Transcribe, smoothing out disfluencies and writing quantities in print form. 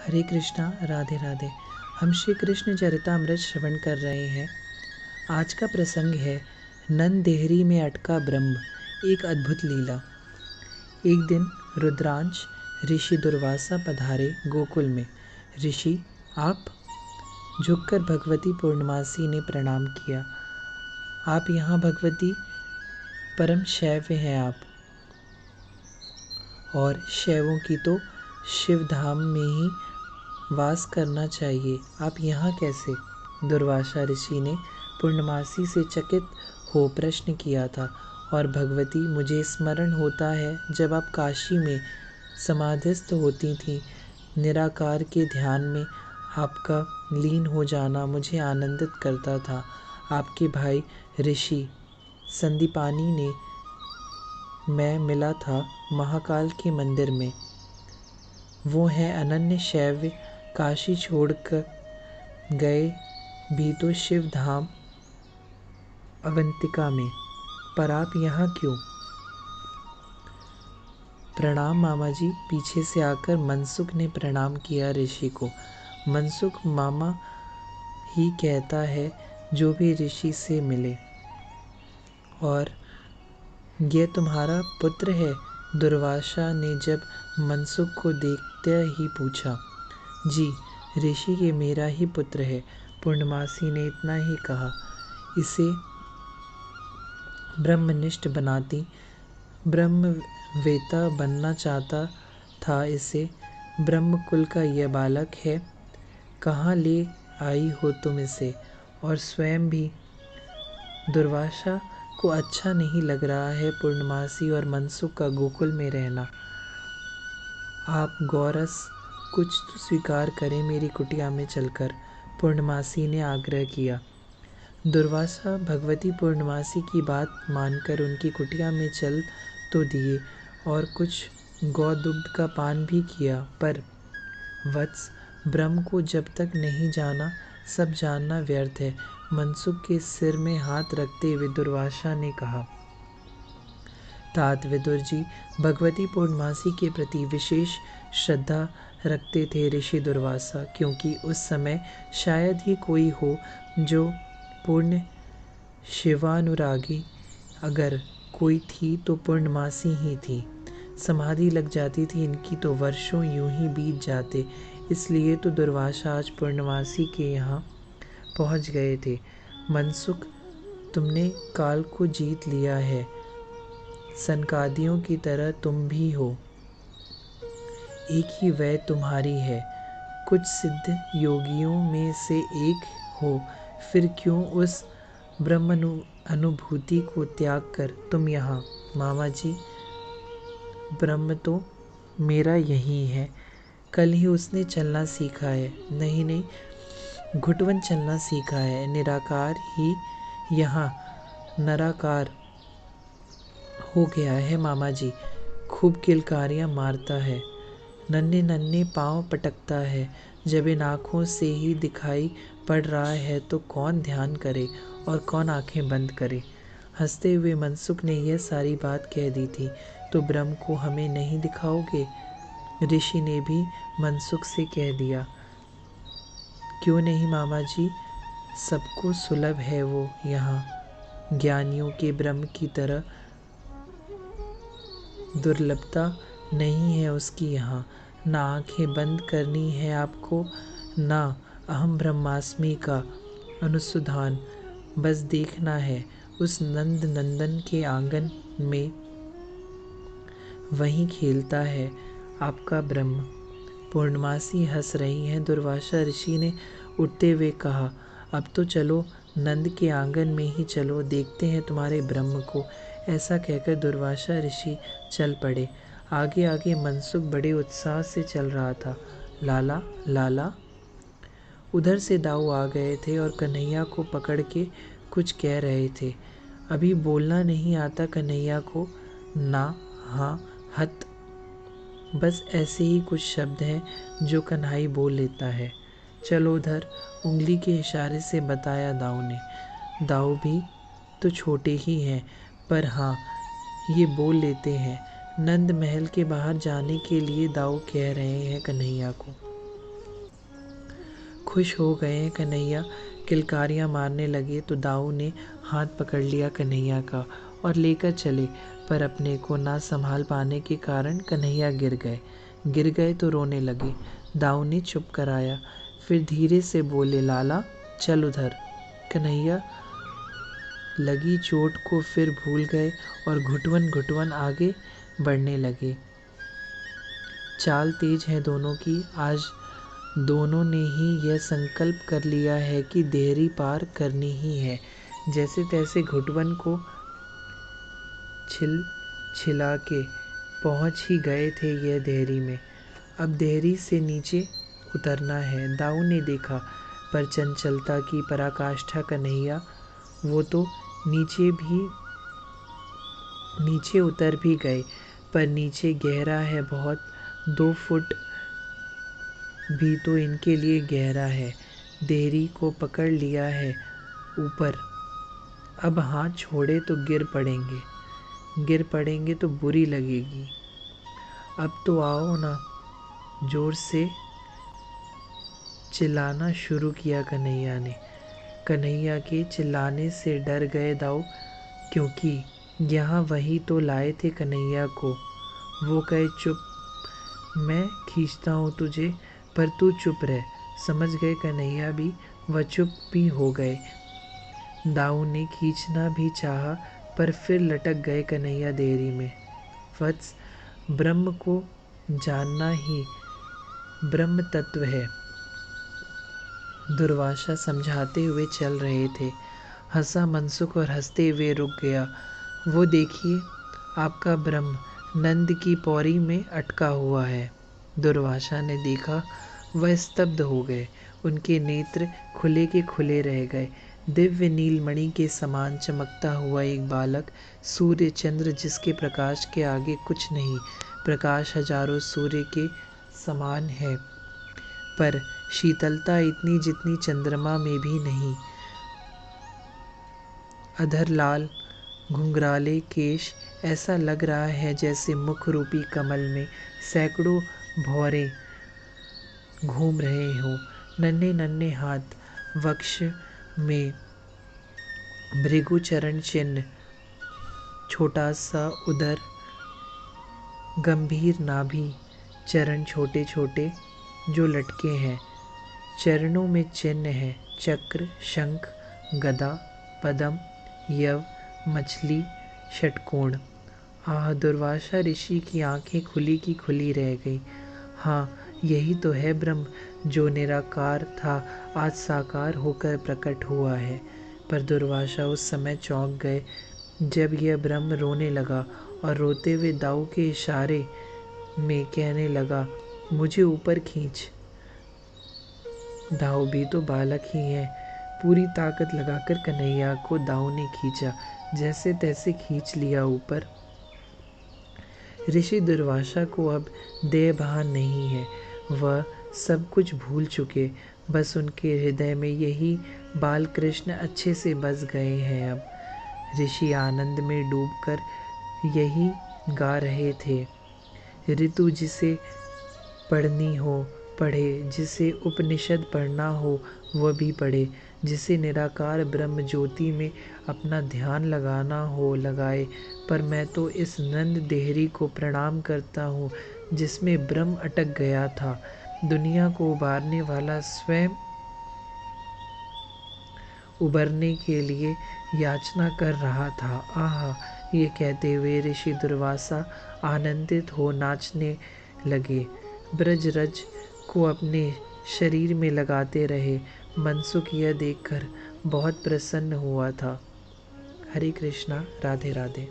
हरे कृष्णा, राधे राधे। हम श्री कृष्ण चरितामृत श्रवण कर रहे हैं। आज का प्रसंग है नंद देहरी में अटका ब्रह्म, एक अद्भुत लीला। एक दिन रुद्रांश ऋषि दुर्वासा पधारे गोकुल में। ऋषि, आप? झुककर भगवती पूर्णमासी ने प्रणाम किया। आप यहाँ भगवती? परम शैव हैं आप, और शैवों की तो शिव धाम में ही वास करना चाहिए। आप यहाँ कैसे? दुर्वासा ऋषि ने पूर्णमासी से चकित हो प्रश्न किया था। और भगवती, मुझे स्मरण होता है जब आप काशी में समाधिस्थ होती थीं, निराकार के ध्यान में आपका लीन हो जाना मुझे आनंदित करता था। आपके भाई ऋषि संदीपानी ने मैं मिला था महाकाल के मंदिर में। वो हैं अनन्य शैव, काशी छोड़कर गए भी तो शिव धाम अवंतिका में। पर आप यहाँ क्यों? प्रणाम मामा जी। पीछे से आकर मनसुख ने प्रणाम किया ऋषि को। मनसुख मामा ही कहता है जो भी ऋषि से मिले। और ये तुम्हारा पुत्र है? दुर्वासा ने जब मनसुख को देखते ही पूछा। जी, ऋषि ये मेरा ही पुत्र है। पूर्णमासी ने इतना ही कहा। इसे ब्रह्मनिष्ठ बनाती, ब्रह्मवेता बनना चाहता था इसे। ब्रह्मकुल का यह बालक है। कहाँ ले आई हो तुम इसे? और स्वयं भी। दुर्वासा को अच्छा नहीं लग रहा है पूर्णमासी और मनसुख का गोकुल में रहना। आप गौरस कुछ तो स्वीकार करें मेरी कुटिया में चलकर, पूर्णमासी ने आग्रह किया। दुर्वासा भगवती पूर्णमासी की बात मानकर उनकी कुटिया में चल तो दिए और कुछ गौदुग्ध का पान भी किया। पर वत्स, ब्रह्म को जब तक नहीं जाना, सब जानना व्यर्थ है। मनसुख के सिर में हाथ रखते हुए दुर्वासा ने कहा। तात विदुर जी भगवती पूर्णमासी के प्रति विशेष श्रद्धा रखते थे ऋषि दुर्वासा, क्योंकि उस समय शायद ही कोई हो जो पूर्ण शिवानुरागी। अगर कोई थी तो पूर्णमासी ही थी। समाधि लग जाती थी इनकी तो वर्षों यूं ही बीत जाते। इसलिए तो दुर्वासा आज पूर्णमासी के यहाँ पहुँच गए थे। मनसुख, तुमने काल को जीत लिया है। सनकादियों की तरह तुम भी हो। एक ही वै तुम्हारी है। कुछ सिद्ध योगियों में से एक हो। फिर क्यों उस ब्रह्म अनुभूति को त्याग कर तुम यहाँ? मामा जी, ब्रह्म तो मेरा यही है। कल ही उसने चलना सीखा है। नहीं, घुटवन चलना सीखा है। निराकार ही यहाँ नराकार हो गया है मामा जी। खूब किलकारियाँ मारता है, नन्हे नन्हे पाँव पटकता है। जब इन आँखों से ही दिखाई पड़ रहा है तो कौन ध्यान करे और कौन आंखें बंद करे? हंसते हुए मनसुख ने यह सारी बात कह दी थी। तो ब्रह्म को हमें नहीं दिखाओगे? ऋषि ने भी मनसुख से कह दिया। क्यों नहीं मामा जी, सबको सुलभ है वो यहाँ। ज्ञानियों के ब्रह्म की तरह दुर्लभता नहीं है उसकी यहाँ। ना आंखें बंद करनी है आपको, ना अहम ब्रह्मास्मि का अनुसंधान। बस देखना है उस नंद नंदन के आंगन में, वहीं खेलता है आपका ब्रह्म। पूर्णमासी हंस रही हैं। दुर्वासा ऋषि ने उठते हुए कहा, अब तो चलो, नंद के आंगन में ही चलो, देखते हैं तुम्हारे ब्रह्म को। ऐसा कहकर दुर्वासा ऋषि चल पड़े। आगे आगे मनसुख बड़े उत्साह से चल रहा था। लाला लाला। उधर से दाऊ आ गए थे और कन्हैया को पकड़ के कुछ कह रहे थे। अभी बोलना नहीं आता कन्हैया को। ना, हाँ, हत, बस ऐसे ही कुछ शब्द हैं जो कन्हाई बोल लेता है। चलो उधर, उंगली के इशारे से बताया दाऊ ने। दाऊ भी तो छोटे ही हैं, पर हाँ, ये बोल लेते हैं। नंद महल के बाहर जाने के लिए दाऊ कह रहे हैं कन्हैया को। खुश हो गए कन्हैया किलकारियाँ मारने लगे तो दाऊ ने हाथ पकड़ लिया कन्हैया का और लेकर चले, पर अपने को ना संभाल पाने के कारण कन्हैया गिर गए तो रोने लगे। दाऊ ने चुप कराया, फिर धीरे से बोले, लाला चल उधर। कन्हैया लगी चोट को फिर भूल गए और घुटवन घुटवन आगे बढ़ने लगे। चाल तेज है दोनों की। आज दोनों ने ही यह संकल्प कर लिया है कि देहरी पार करनी ही है। जैसे तैसे घुटवन को छिला के पहुंच ही गए थे यह देहरी में। अब देहरी से नीचे उतरना है। दाऊ ने देखा, पर चंचलता की पराकाष्ठा कन्हैया, वो तो नीचे उतर भी गए, पर नीचे गहरा है बहुत, 2 फुट भी तो इनके लिए गहरा है। देहरी को पकड़ लिया है ऊपर, अब हाथ छोड़े तो गिर पड़ेंगे तो बुरी लगेगी। अब तो आओ ना। जोर से चिल्लाना शुरू किया कन्हैया ने। कन्हैया के चिल्लाने से डर गए दाऊ, क्योंकि यहाँ वही तो लाए थे कन्हैया को। वो कहे, चुप, मैं खींचता हूँ तुझे, पर तू चुप रह। समझ गए कन्हैया भी, वह चुप भी हो गए। दाऊ ने खींचना भी चाहा, पर फिर लटक गए कन्हैया देहरी में। वत्स, ब्रह्म को जानना ही ब्रह्म तत्व है, दुर्वासा समझाते हुए चल रहे थे। हंसा मनसुख और हंसते हुए रुक गया। वो देखिए, आपका ब्रह्म नंद की पौड़ी में अटका हुआ है। दुर्वासा ने देखा, वह स्तब्ध हो गए। उनके नेत्र खुले के खुले रह गए। दिव्य नीलमणि के समान चमकता हुआ एक बालक, सूर्य चंद्र जिसके प्रकाश के आगे कुछ नहीं, प्रकाश हजारों सूर्य के समान है, पर शीतलता इतनी जितनी चंद्रमा में भी नहीं। अधर लाल घुंघराले केश, ऐसा लग रहा है जैसे मुख रूपी कमल में सैकड़ों भौरे घूम रहे हों। नन्हे नन्हे हाथ, वक्ष में भृगु चरण चिन्ह, छोटा सा उदर, गंभीर नाभि, चरण छोटे छोटे जो लटके हैं। चरणों में चिन्ह है, चक्र, शंख, गदा, पद्म, यव, मछली, षटकोण। आह, दुर्वासा ऋषि की आंखें खुली की खुली रह गई। हाँ, यही तो है ब्रह्म, जो निराकार था आज साकार होकर प्रकट हुआ है। पर दुर्वासा उस समय चौंक गए जब यह ब्रह्म रोने लगा और रोते हुए दाऊ के इशारे में कहने लगा, मुझे ऊपर खींच। दाऊ भी तो बालक ही है। पूरी ताकत लगाकर कन्हैया को दाऊ ने खींचा, जैसे तैसे खींच लिया ऊपर। ऋषि दुर्वासा को अब देह भान नहीं है, वह सब कुछ भूल चुके। बस उनके हृदय में यही बाल कृष्ण अच्छे से बस गए हैं। अब ऋषि आनंद में डूबकर यही गा रहे थे। ऋतु जिसे पढ़नी हो पढ़े, जिसे उपनिषद पढ़ना हो वह भी पढ़े, जिसे निराकार ब्रह्म ज्योति में अपना ध्यान लगाना हो लगाए। पर मैं तो इस नंद देहरी को प्रणाम करता हूँ जिसमें ब्रह्म अटक गया था, दुनिया को उबारने वाला स्वयं उबरने के लिए याचना कर रहा था। आहा, ये कहते हुए ऋषि दुर्वासा आनंदित हो नाचने लगे। ब्रजरज को अपने शरीर में लगाते रहे। मनसुख यह देखकर बहुत प्रसन्न हुआ था। हरे कृष्णा, राधे राधे।